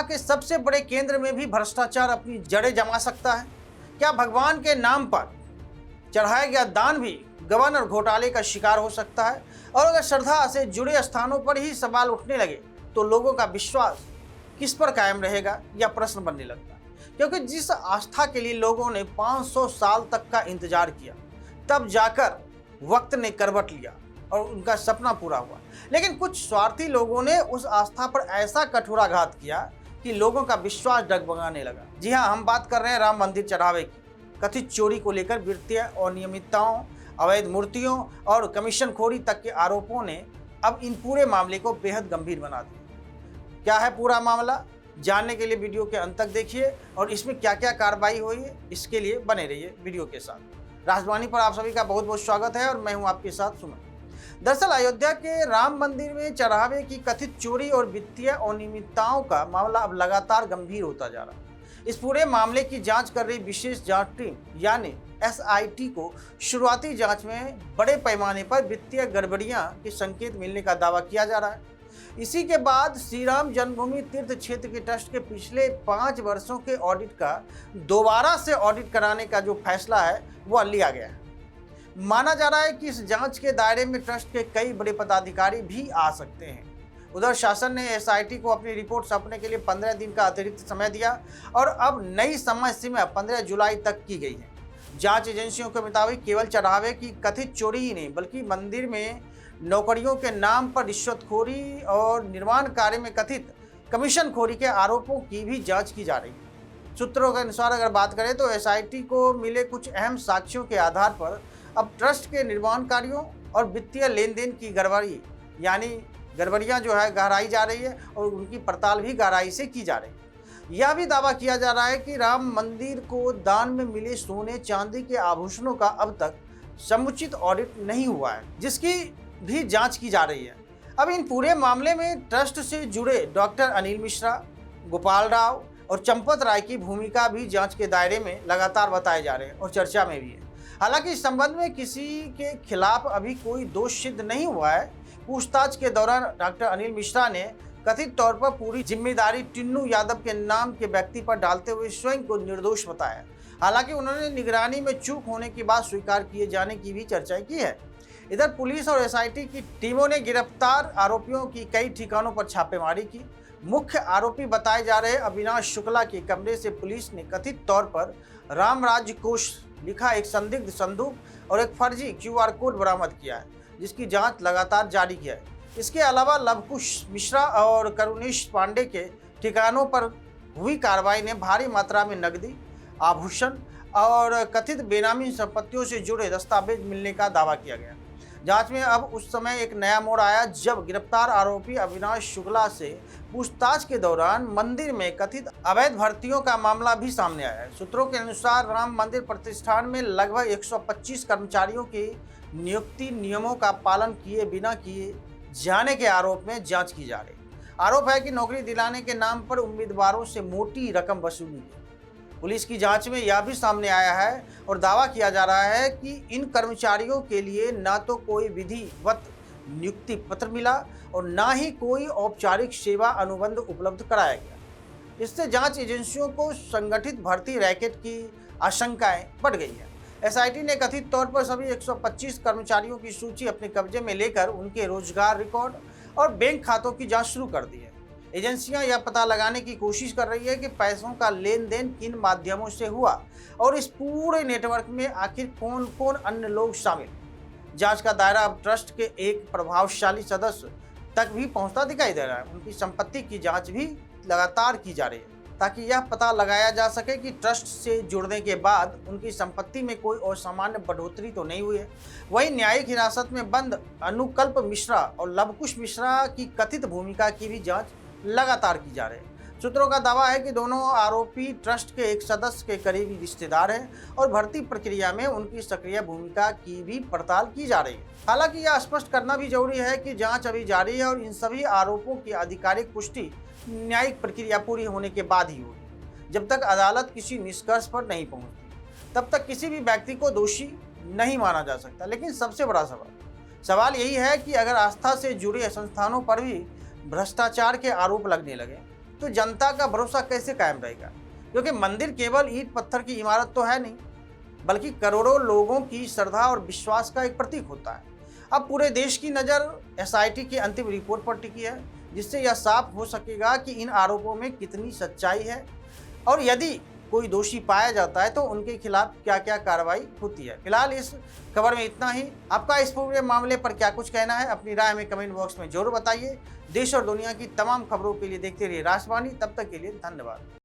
आस्था के सबसे बड़े केंद्र में भी भ्रष्टाचार अपनी जड़ें जमा सकता है? क्या भगवान के नाम पर चढ़ाया गया दान भी गवर्नर घोटाले का शिकार हो सकता है? और अगर श्रद्धा से जुड़े स्थानों पर ही सवाल उठने लगे तो लोगों का विश्वास किस पर कायम रहेगा, यह प्रश्न बनने लगता है। क्योंकि जिस आस्था के लिए लोगों ने 500 साल तक का इंतजार किया, तब जाकर वक्त ने करवट लिया और उनका सपना पूरा हुआ। लेकिन कुछ स्वार्थी लोगों ने उस आस्था पर ऐसा कठोराघात किया कि लोगों का विश्वास डगमगाने लगा। जी हाँ, हम बात कर रहे हैं राम मंदिर चढ़ावे की। कथित चोरी को लेकर वित्तीय अनियमितताओं, अवैध मूर्तियों और कमीशनखोरी तक के आरोपों ने अब इन पूरे मामले को बेहद गंभीर बना दिया। क्या है पूरा मामला, जानने के लिए वीडियो के अंत तक देखिए और इसमें क्या क्या कार्रवाई हुई है इसके लिए बने रहिए वीडियो के साथ। राजवाणी पर आप सभी का बहुत बहुत स्वागत है और मैं हूं आपके साथ सुमन। दरअसल अयोध्या के राम मंदिर में चढ़ावे की कथित चोरी और वित्तीय अनियमितताओं का मामला अब लगातार गंभीर होता जा रहा है। इस पूरे मामले की जांच कर रही विशेष जांच टीम यानी एसआईटी को शुरुआती जांच में बड़े पैमाने पर वित्तीय गड़बड़ियां के संकेत मिलने का दावा किया जा रहा है। इसी के बाद श्री राम जन्मभूमि तीर्थ क्षेत्र के ट्रस्ट के पिछले 5 वर्षों के ऑडिट का दोबारा से ऑडिट कराने का जो फैसला है वह लिया गया है। माना जा रहा है कि इस जांच के दायरे में ट्रस्ट के कई बड़े पदाधिकारी भी आ सकते हैं। उधर शासन ने एसआईटी को अपनी रिपोर्ट सौंपने के लिए 15 दिन का अतिरिक्त समय दिया और अब नई समय सीमा 15 जुलाई तक की गई है। जांच एजेंसियों के मुताबिक केवल चढ़ावे की कथित चोरी ही नहीं बल्कि मंदिर में नौकरियों के नाम पर रिश्वतखोरी और निर्माण कार्य में कथित कमीशनखोरी के आरोपों की भी जांच की जा रही है। सूत्रों के अनुसार अगर बात करें तो एसआईटी को मिले कुछ अहम साक्ष्यों के आधार पर अब ट्रस्ट के निर्माण कार्यों और वित्तीय लेन देन की गड़बड़ी यानी गड़बड़ियां जो है गहराई जा रही है और उनकी पड़ताल भी गहराई से की जा रही है। यह भी दावा किया जा रहा है कि राम मंदिर को दान में मिले सोने चांदी के आभूषणों का अब तक समुचित ऑडिट नहीं हुआ है, जिसकी भी जांच की जा रही है। अब इन पूरे मामले में ट्रस्ट से जुड़े डॉक्टर अनिल मिश्रा, गोपाल राव और चंपत राय की भूमिका भी जांच के दायरे में लगातार बताए जा रहे हैं और चर्चा में भी है। हालांकि इस संबंध में किसी के खिलाफ अभी कोई दोष सिद्ध नहीं हुआ है। पूछताछ के दौरान डॉक्टर अनिल मिश्रा ने कथित तौर पर पूरी जिम्मेदारी टिन्नू यादव के नाम के व्यक्ति पर डालते हुए स्वयं को निर्दोष बताया। हालांकि उन्होंने निगरानी में चूक होने की बात स्वीकार किए जाने की भी चर्चा की है। इधर पुलिस और एसआईटी की टीमों ने गिरफ्तार आरोपियों की कई ठिकानों पर छापेमारी की। मुख्य आरोपी बताए जा रहे अविनाश शुक्ला के कमरे से पुलिस ने कथित तौर पर राम राज्य कोष लिखा एक संदिग्ध संदूक और एक फर्जी क्यूआर कोड बरामद किया है, जिसकी जांच लगातार जारी है। इसके अलावा लवकुश मिश्रा और करुणेश पांडे के ठिकानों पर हुई कार्रवाई ने भारी मात्रा में नकदी, आभूषण और कथित बेनामी संपत्तियों से जुड़े दस्तावेज मिलने का दावा किया गया। जांच में अब उस समय एक नया मोड़ आया जब गिरफ्तार आरोपी अविनाश शुक्ला से पूछताछ के दौरान मंदिर में कथित अवैध भर्तियों का मामला भी सामने आया है। सूत्रों के अनुसार राम मंदिर प्रतिष्ठान में लगभग 125 कर्मचारियों की नियुक्ति नियमों का पालन किए बिना किए जाने के आरोप में जांच की जा रही है। आरोप है कि नौकरी दिलाने के नाम पर उम्मीदवारों से मोटी रकम वसूली गई। पुलिस की जांच में यह भी सामने आया है और दावा किया जा रहा है कि इन कर्मचारियों के लिए ना तो कोई विधिवत नियुक्ति पत्र मिला और ना ही कोई औपचारिक सेवा अनुबंध उपलब्ध कराया गया। इससे जांच एजेंसियों को संगठित भर्ती रैकेट की आशंकाएं बढ़ गई है। एसआईटी ने कथित तौर पर सभी 125 कर्मचारियों की सूची अपने कब्जे में लेकर उनके रोजगार रिकॉर्ड और बैंक खातों की जांच शुरू कर दी है। एजेंसियां यह पता लगाने की कोशिश कर रही है कि पैसों का लेन देन किन माध्यमों से हुआ और इस पूरे नेटवर्क में आखिर कौन कौन अन्य लोग शामिल। जांच का दायरा अब ट्रस्ट के एक प्रभावशाली सदस्य तक भी पहुंचता दिखाई दे रहा है। उनकी संपत्ति की जांच भी लगातार की जा रही है ताकि यह पता लगाया जा सके कि ट्रस्ट से जुड़ने के बाद उनकी संपत्ति में कोई असामान्य बढ़ोतरी तो नहीं हुई है। वहीं न्यायिक हिरासत में बंद अनुकल्प मिश्रा और लवकुश मिश्रा की कथित भूमिका की भी जांच लगातार की जा रही है। सूत्रों का दावा है कि दोनों आरोपी ट्रस्ट के एक सदस्य के करीबी रिश्तेदार हैं और भर्ती प्रक्रिया में उनकी सक्रिय भूमिका की भी पड़ताल की जा रही है। हालांकि यह स्पष्ट करना भी जरूरी है कि जांच अभी जारी है और इन सभी आरोपों की आधिकारिक पुष्टि न्यायिक प्रक्रिया पूरी होने के बाद ही होगी। जब तक अदालत किसी निष्कर्ष पर नहीं पहुंचती तब तक किसी भी व्यक्ति को दोषी नहीं माना जा सकता। लेकिन सबसे बड़ा सवाल यही है कि अगर आस्था से जुड़े संस्थानों पर भी भ्रष्टाचार के आरोप लगने लगे तो जनता का भरोसा कैसे कायम रहेगा? क्योंकि मंदिर केवल ईंट पत्थर की इमारत तो है नहीं, बल्कि करोड़ों लोगों की श्रद्धा और विश्वास का एक प्रतीक होता है। अब पूरे देश की नज़र एसआईटी की अंतिम रिपोर्ट पर टिकी है, जिससे यह साफ हो सकेगा कि इन आरोपों में कितनी सच्चाई है और यदि कोई दोषी पाया जाता है तो उनके खिलाफ क्या क्या कार्रवाई होती है। फिलहाल इस खबर में इतना ही। आपका इस पूरे मामले पर क्या कुछ कहना है, अपनी राय हमें कमेंट बॉक्स में जरूर बताइए। देश और दुनिया की तमाम खबरों के लिए देखते रहिए राष्ट्रवाणी। तब तक के लिए धन्यवाद।